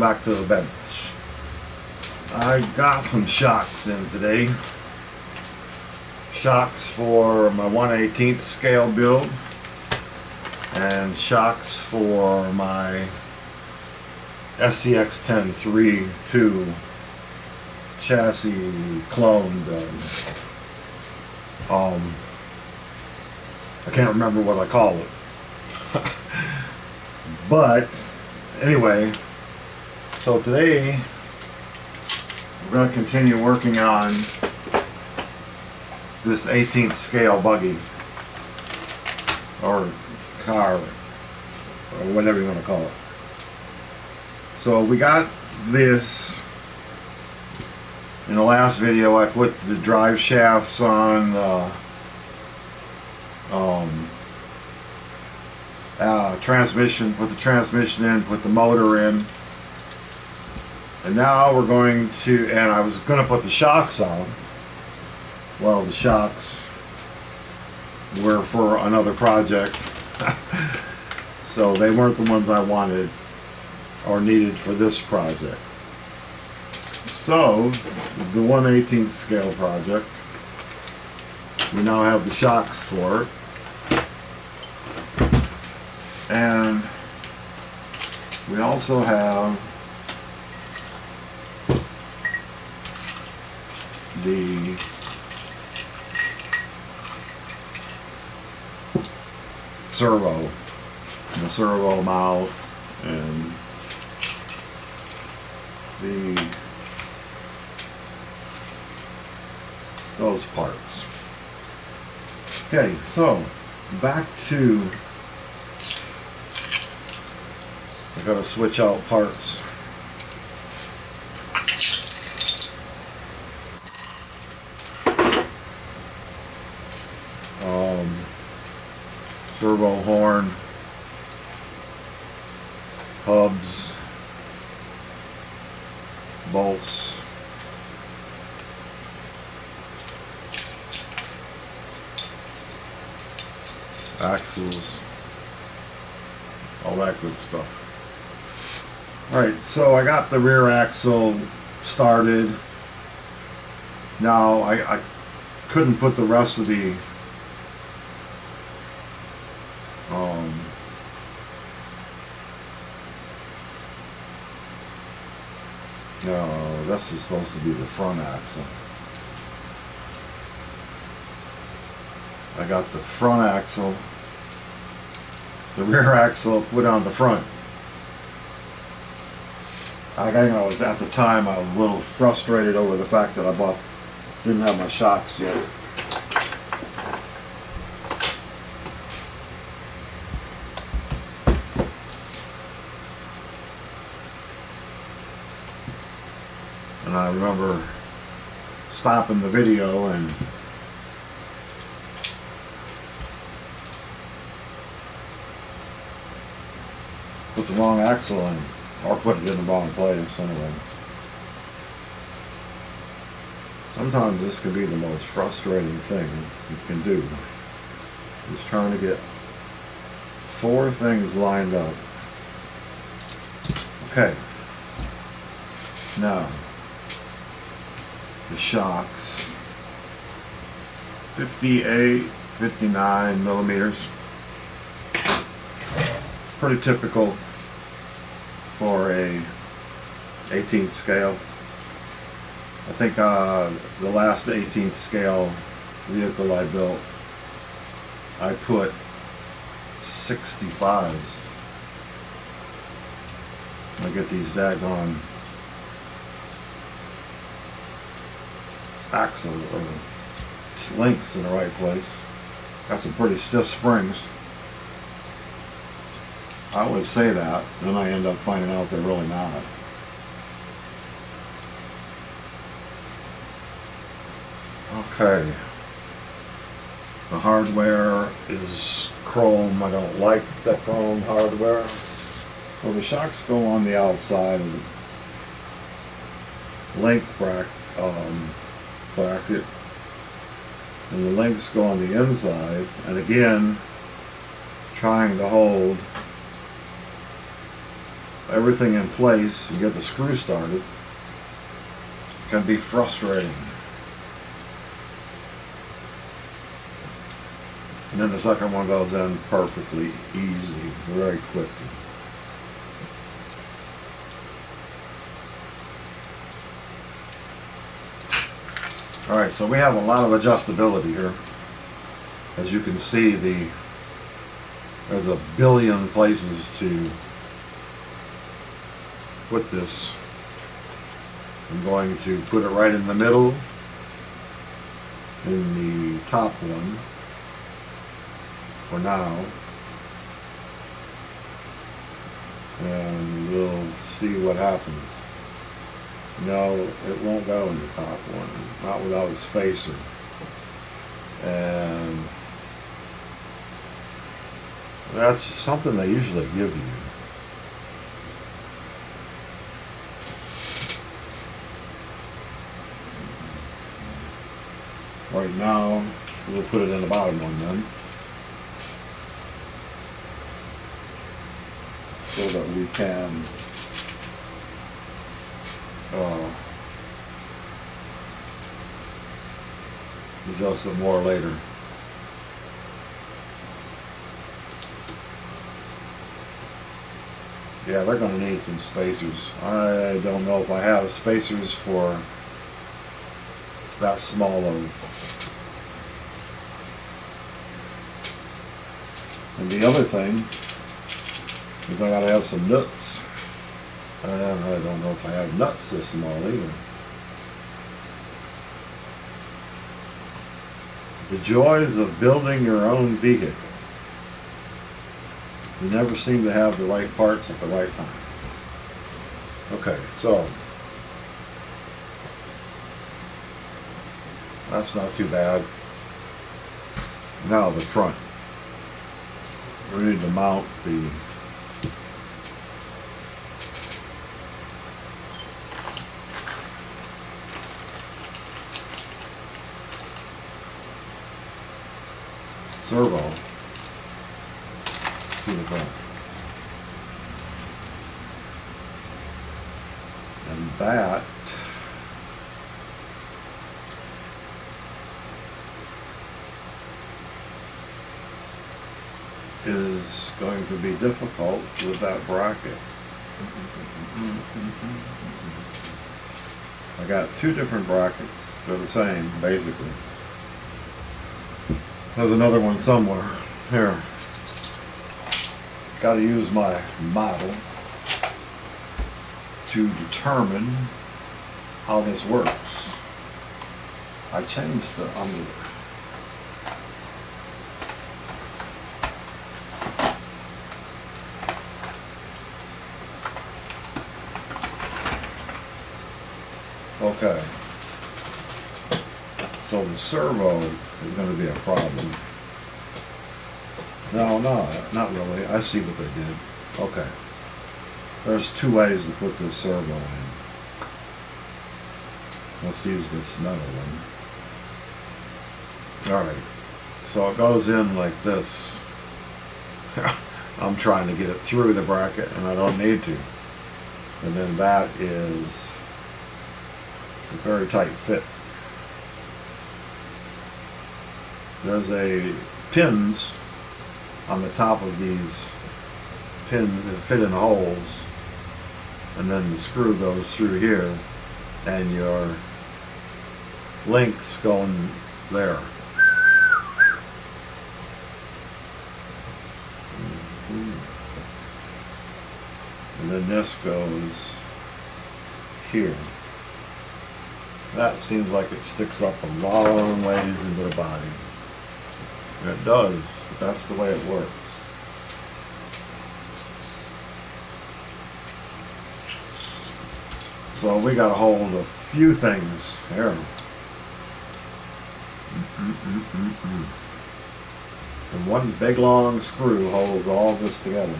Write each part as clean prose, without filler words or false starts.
back to the bench. I got some shocks in today. Shocks for my 1/18 scale build and shocks for my SCX 10.3.2 chassis cloned. I can't remember what I call it. But anyway, so today we're going to continue working on this 18th scale buggy or car or whatever you want to call it. So we got this in the last video. I put the drive shafts on transmission, put the transmission in, put the motor in, and now we're going to, and I was going to put the shocks on. Well, the shocks were for another project, so they weren't the ones I wanted or needed for this project. So the 1/18 scale project, we now have the shocks for it. And we also have the servo, the servo mouth, and those parts. Okay, so back to, I gotta switch out parts. Servo horn, hubs, bolts, axles, all that good stuff. Alright, so I got the rear axle started. Now I couldn't put the rest of the no, this is supposed to be the front axle. I got the front axle, the rear axle put on the front. I think I was, at the time, I was a little frustrated over the fact that I didn't have my shocks yet. And I remember stopping the video and put the wrong axle in, or put it in the wrong place anyway. Sometimes this can be the most frustrating thing you can do, is trying to get 4 things lined up. Okay, now the shocks, 58, 59 millimeters, pretty typical for a 18th scale. I think the last 18th scale vehicle I built, I put 65s. I get these daggone axle or links in the right place. Got some pretty stiff springs. I always say that, and then I end up finding out they're really not. Okay. The hardware is chrome. I don't like the chrome hardware. Well, the shocks go on the outside of the link bracket, and the links go on the inside, and again trying to hold everything in place and get the screw started can be frustrating. And then the second one goes in perfectly easy, very quickly. Alright, so we have a lot of adjustability here. As you can see, there's a billion places to put this. I'm going to put it right in the middle, in the top one, for now. And we'll see what happens. No, it won't go in the top one, not without a spacer. And that's something they usually give you. Right now, we'll put it in the bottom one then, so that we can adjust it more later. Yeah, they're going to need some spacers. I don't know if I have spacers for that small of. And the other thing is I got to have some nuts. I don't know if I have nuts this small either. The joys of building your own vehicle. You never seem to have the right parts at the right time. Okay, so that's not too bad. Now the front. We need to mount the servo to the front. And that is going to be difficult with that bracket. I got two different brackets. They're the same, basically. There's another one somewhere. Here. Got to use my model to determine how this works. I changed the Okay. So the servo is going to be a problem. No, not really. I see what they did. Okay. There's two ways to put this servo in. Let's use this metal one. Alright. So it goes in like this. I'm trying to get it through the bracket and I don't need to. And then that is a very tight fit. There's a pins on the top of these pins that fit in holes, and then the screw goes through here and your links go in there. And then this goes here. That seems like it sticks up a long ways into the body. It does, but that's the way it works. So we got to hold a few things here. And one big long screw holds all this together.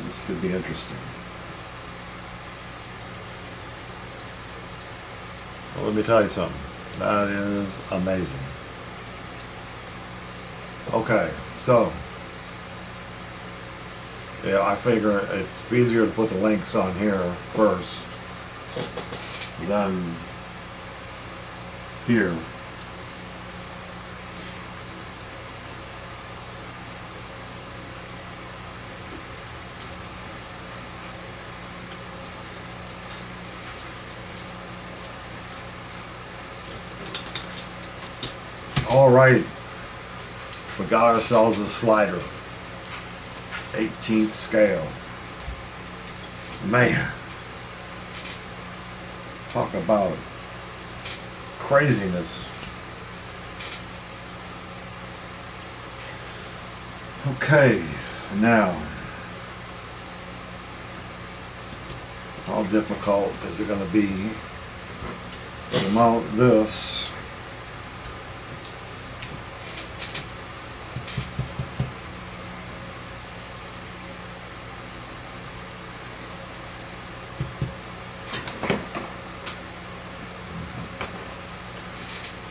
This could be interesting. Well, let me tell you something. That is amazing. Okay, so Yeah, I figure it's easier to put the links on here first than here. Alrighty, we got ourselves a slider, 18th scale. Man, talk about craziness. Okay, now, how difficult is it going to be to mount this?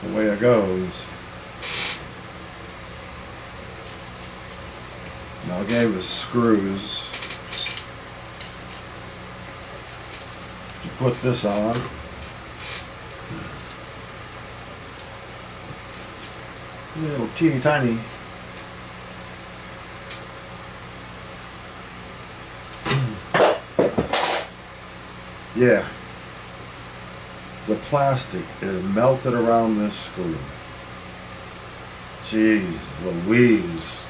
The way it goes. Now I gave us screws to put this on. Little teeny tiny. Yeah. The plastic is melted around this screw. Jeez Louise.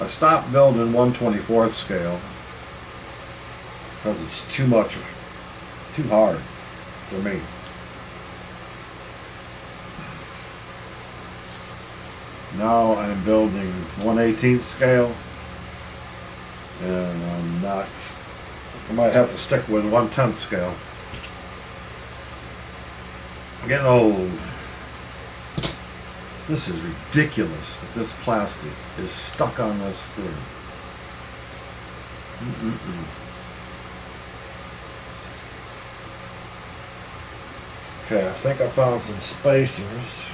I stopped building 1/24th scale because it's too hard for me. Now I'm building 1/18th scale, and I might have to stick with 1/10th scale. I'm getting old. This is ridiculous that this plastic is stuck on this screw. Okay, I think I found some spacers.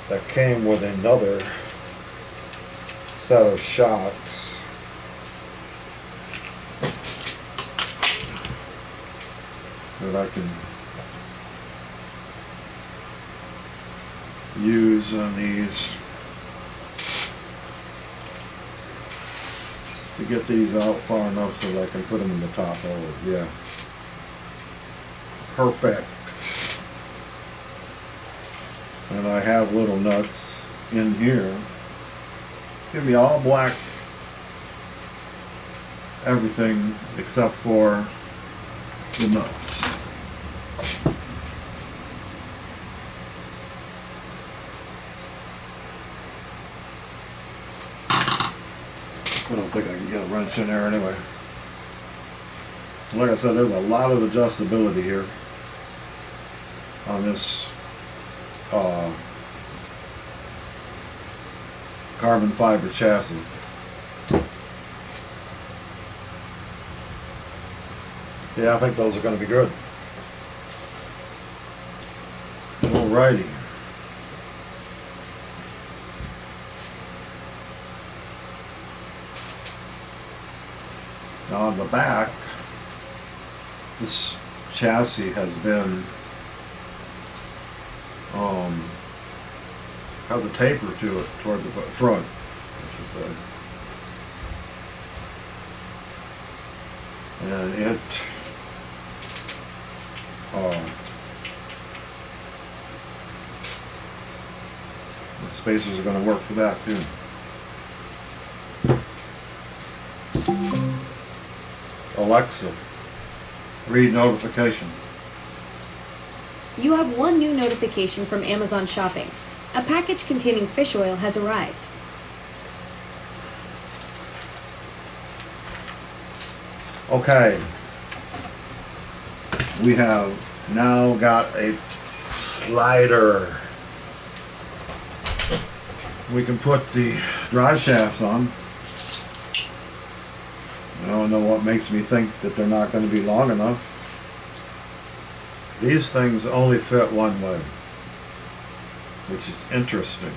That came with another set of shocks. That I can use on these to get these out far enough so that I can put them in the top hole. Yeah. Perfect. And I have little nuts in here. Give me all black everything except for the nuts. I don't think I can get a wrench in there anyway. Like I said, there's a lot of adjustability here on this carbon fiber chassis. Yeah, I think those are going to be good. Alrighty. Now on the back, this chassis has been has a taper to it toward the front, I should say. And it the spacers are going to work for that too. Alexa, read notification. You have one new notification from Amazon Shopping. A package containing fish oil has arrived. Okay. We have now got a slider. We can put the drive shafts on. I don't know what makes me think that they're not going to be long enough. These things only fit one way, which is interesting.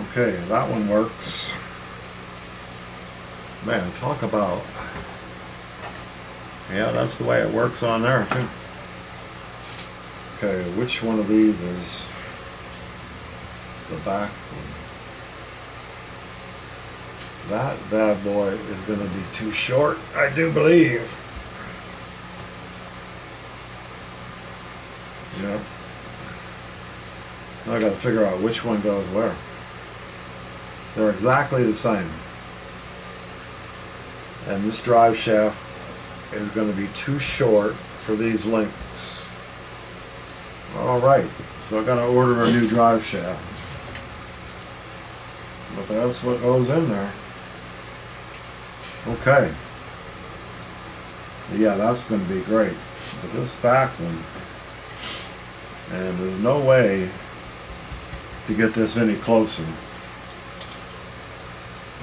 Okay, that one works. Man, talk about... Yeah, that's the way it works on there, too. Okay, which one of these is the back one? That bad boy is going to be too short, I do believe. Yep. Now I got to figure out which one goes where. They're exactly the same. And this drive shaft is going to be too short for these links. Alright, so I got to order a new drive shaft. But that's what goes in there. Okay. Yeah, that's going to be great. But this back one, and there's no way to get this any closer.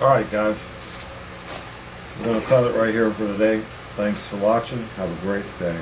Alright guys, I'm going to cut it right here for today. Thanks for watching. Have a great day.